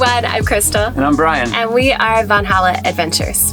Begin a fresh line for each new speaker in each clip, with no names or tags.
everyone, I'm Crystal.
And I'm Brian.
And we are Vanhalla Adventures.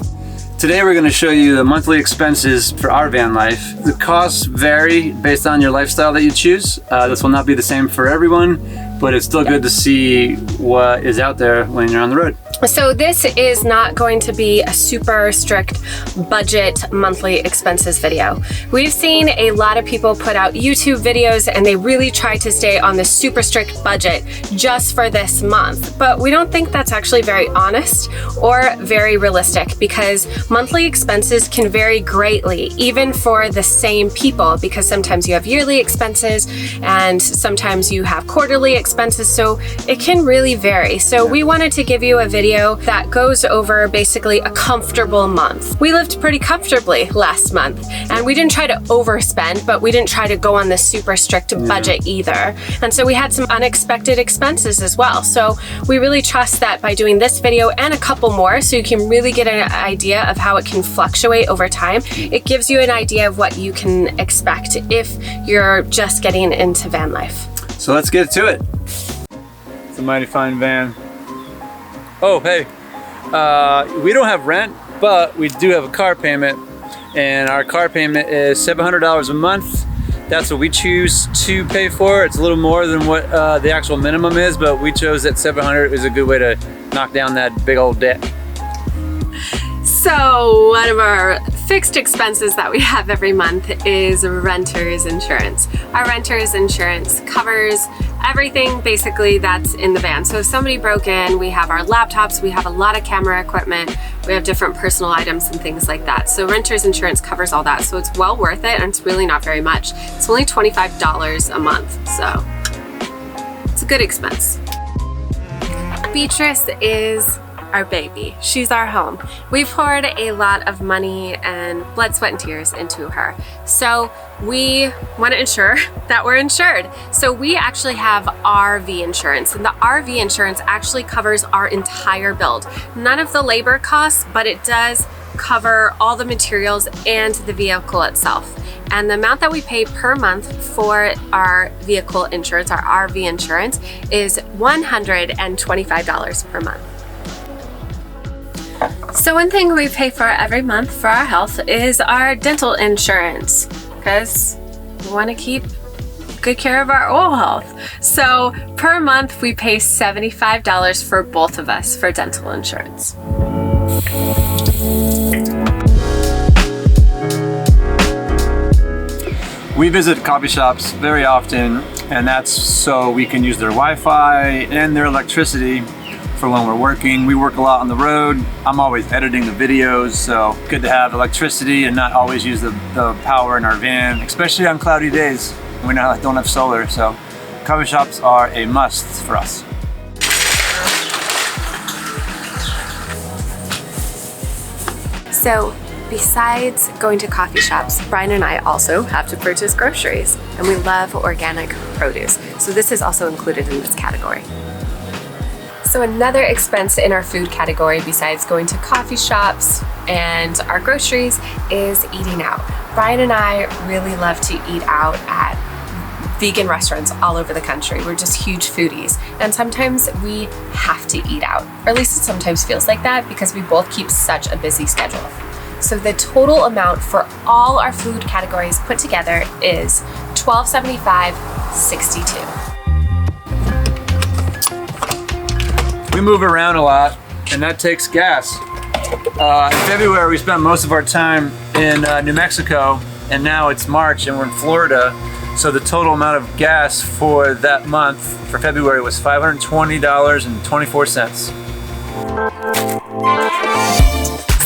Today we're going to show you the monthly expenses for our van life. The costs vary based on your lifestyle that you choose. This will not be the same for everyone, but it's still good to see what is out there when you're on the road.
So this is not going to be a super strict budget monthly expenses video. We've seen a lot of people put out YouTube videos and they really try to stay on this super strict budget just for this month. But we don't think that's actually very honest or very realistic, because monthly expenses can vary greatly, even for the same people, because sometimes you have yearly expenses and sometimes you have quarterly expenses. So it can really vary. So we wanted to give you a video that goes over basically a comfortable month. We lived pretty comfortably last month, and we didn't try to overspend, but we didn't try to go on this super strict budget either. And so we had some unexpected expenses as well. So we really trust that by doing this video and a couple more, so you can really get an idea of how it can fluctuate over time, it gives you an idea of what you can expect if you're just getting into van life.
So let's get to it. It's a mighty fine van. Oh, hey, we don't have rent, but we do have a car payment, and our car payment is $700 a month. That's what we choose to pay for. It's a little more than what the actual minimum is, but we chose that $700 is a good way to knock down that big old debt.
So one of our fixed expenses that we have every month is renter's insurance. Our renter's insurance covers everything basically that's in the van. So if somebody broke in, we have our laptops, we have a lot of camera equipment, we have different personal items and things like that. So renter's insurance covers all that. So it's well worth it, and it's really not very much. It's only $25 a month, so it's a good expense. Beatrice is our baby. She's our home. We've poured a lot of money and blood, sweat, and tears into her. So we want to ensure that we're insured. So we actually have RV insurance, and the RV insurance actually covers our entire build. None of the labor costs, but it does cover all the materials and the vehicle itself. And the amount that we pay per month for our vehicle insurance, our RV insurance, is $125 per month. So one thing we pay for every month for our health is our dental insurance, because we want to keep good care of our oral health. So per month we pay $75 for both of us for dental insurance.
We visit coffee shops very often, and that's so we can use their Wi-Fi and their electricity for when we're working. We work a lot on the road. I'm always editing the videos, so good to have electricity and not always use the power in our van, especially on cloudy days when we don't have solar. So coffee shops are a must for us.
So besides going to coffee shops, Brian and I also have to purchase groceries, and we love organic produce. So this is also included in this category. So another expense in our food category, besides going to coffee shops and our groceries, is eating out. Brian and I really love to eat out at vegan restaurants all over the country. We're just huge foodies, and sometimes we have to eat out, or at least it sometimes feels like that, because we both keep such a busy schedule. So the total amount for all our food categories put together is $12.75.62.
We move around a lot, and that takes gas. In February, we spent most of our time in New Mexico, and now it's March and we're in Florida. So the total amount of gas for that month, for February, was $520.24.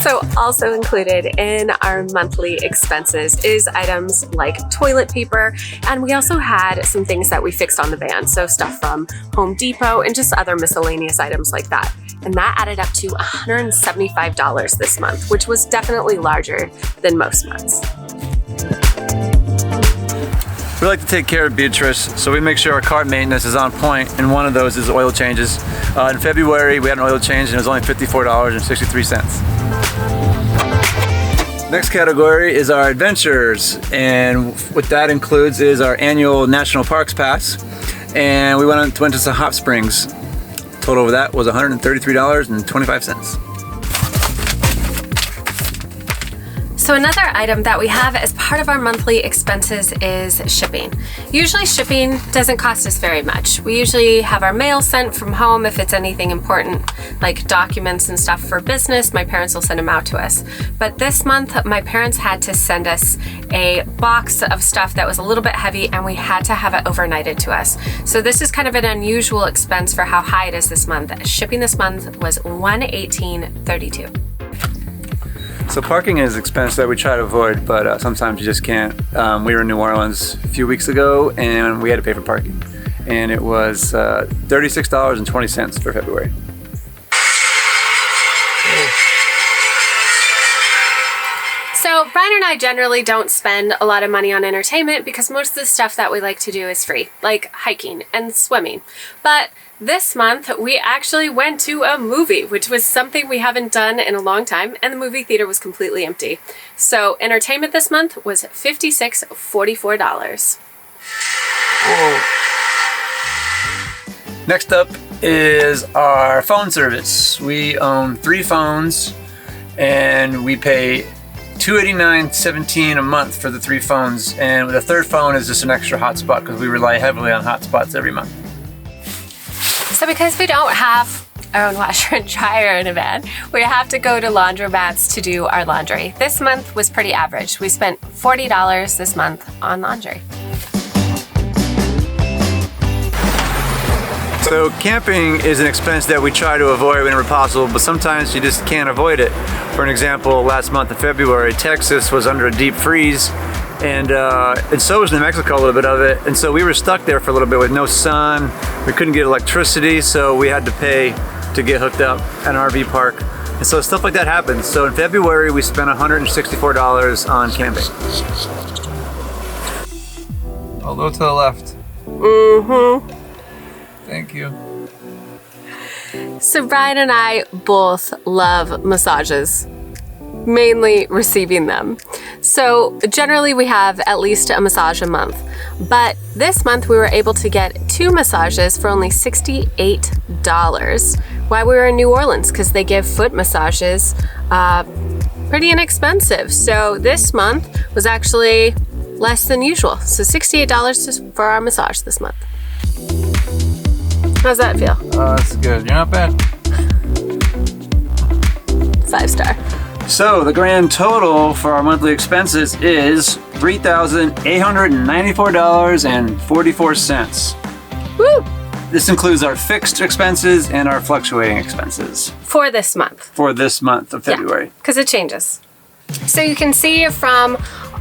So also included in our monthly expenses is items like toilet paper, and we also had some things that we fixed on the van, so stuff from Home Depot and just other miscellaneous items like that. And that added up to $175 this month, which was definitely larger than most months.
We like to take care of Beatrice, so we make sure our car maintenance is on point, and one of those is oil changes. In February, we had an oil change and it was only $54.63. Next category is our adventures, and what that includes is our annual National Parks Pass, and we went to some hot springs. Total of that was $133.25.
So another item that we have as part of our monthly expenses is shipping. Usually shipping doesn't cost us very much. We usually have our mail sent from home if it's anything important, like documents and stuff for business. My parents will send them out to us. But this month, my parents had to send us a box of stuff that was a little bit heavy, and we had to have it overnighted to us. So this is kind of an unusual expense for how high it is this month. Shipping this month was $118.32.
So parking is an expense that we try to avoid, but sometimes you just can't. We were in New Orleans a few weeks ago and we had to pay for parking. And it was $36.20 for February.
So Brian and I generally don't spend a lot of money on entertainment because most of the stuff that we like to do is free, like hiking and swimming. But this month, we actually went to a movie, which was something we haven't done in a long time, and the movie theater was completely empty. So entertainment this month was $56.44.
Whoa. Next up is our phone service. We own 3 phones, and we pay $289.17 a month for the 3 phones, and the 3rd phone is just an extra hotspot because we rely heavily on hotspots every month.
So because we don't have our own washer and dryer in a van, we have to go to laundromats to do our laundry. This month was pretty average. We spent $40 this month on laundry.
So camping is an expense that we try to avoid whenever possible, but sometimes you just can't avoid it. For an example, last month in February, Texas was under a deep freeze, and so was New Mexico, a little bit of it. And so we were stuck there for a little bit with no sun. We couldn't get electricity, so we had to pay to get hooked up at an RV park. And so stuff like that happens. So in February, we spent $164 on camping. I'll go to the left.
Mm-hmm.
Thank you.
So Brian and I both love massages, mainly receiving them. So generally we have at least a massage a month, but this month we were able to get 2 massages for only $68 while we were in New Orleans, because they give foot massages pretty inexpensive. So this month was actually less than usual. So $68 for our massage this month. How's that feel?
That's good. You're not bad.
5-star.
So the grand total for our monthly expenses is $3,894.44.
Woo!
This includes our fixed expenses and our fluctuating expenses.
For this month.
For this month of February.
Because it changes. So you can see from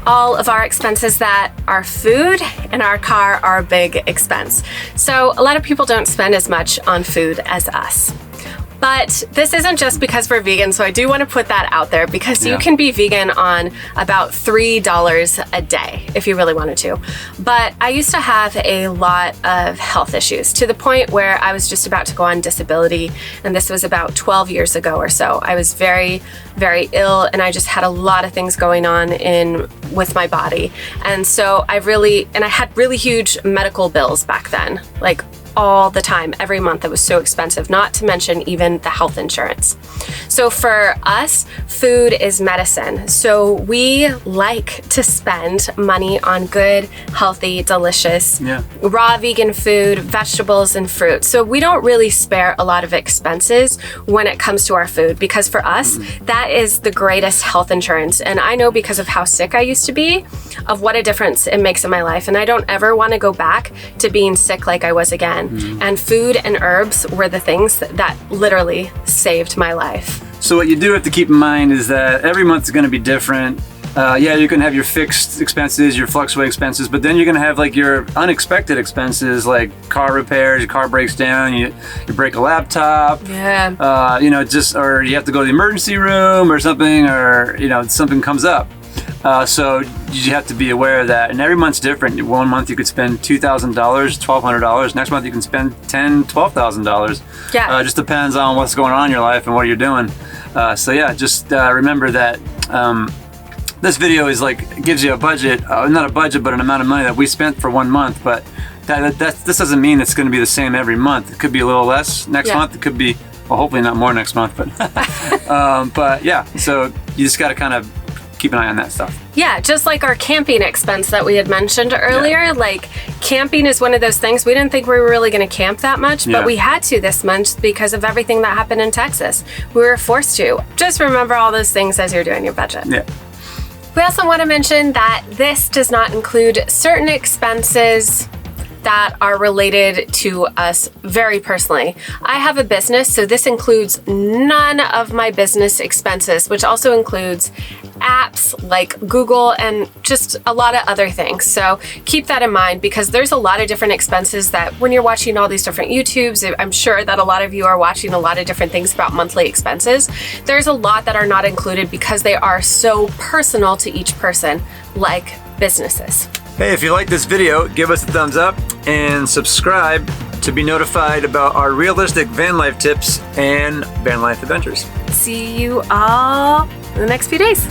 all of our expenses that our food and our car are a big expense. So a lot of people don't spend as much on food as us. But this isn't just because we're vegan, so I do want to put that out there, because you can be vegan on about $3 a day if you really wanted to. But I used to have a lot of health issues, to the point where I was just about to go on disability, and this was about 12 years ago or so. I was very, very ill, and I just had a lot of things going on with my body. And so I had really huge medical bills back then, like all the time, every month. It was so expensive, not to mention even the health insurance. So for us, food is medicine. So we like to spend money on good, healthy, delicious, raw vegan food, vegetables, and fruit. So we don't really spare a lot of expenses when it comes to our food, because for us, that is the greatest health insurance. And I know, because of how sick I used to be, of what a difference it makes in my life. And I don't ever want to go back to being sick like I was again. And food and herbs were the things that literally saved my life.
So what you do have to keep in mind is that every month is going to be different. You can have your fixed expenses, your fluctuating expenses, but then you're going to have like your unexpected expenses, like car repairs, your car breaks down, you break a laptop, or you have to go to the emergency room or something, or something comes up. So you have to be aware of that, and every month's different. One month you could spend $2,000, $1,200. Next month you can spend $10,000, $12,000. It just depends on what's going on in your life and what you're doing. Just remember that this video is gives you a budget, not a budget, but an amount of money that we spent for 1 month. But this doesn't mean it's going to be the same every month. It could be a little less next month. It could be, well, hopefully not more next month, but yeah, so you just got to kind of keep an eye on that stuff.
Yeah, just like our camping expense that we had mentioned earlier, like camping is one of those things. We didn't think we were really going to camp that much, but we had to this month because of everything that happened in Texas. We were forced to. Just remember all those things as you're doing your budget.
Yeah.
We also want to mention that this does not include certain expenses that are related to us very personally. I have a business, so this includes none of my business expenses, which also includes apps like Google and just a lot of other things. So keep that in mind because there's a lot of different expenses that when you're watching all these different YouTubes, I'm sure that a lot of you are watching a lot of different things about monthly expenses. There's a lot that are not included because they are so personal to each person, like businesses.
Hey, if you like this video, give us a thumbs up and subscribe to be notified about our realistic van life tips and van life adventures.
See you all in the next few days.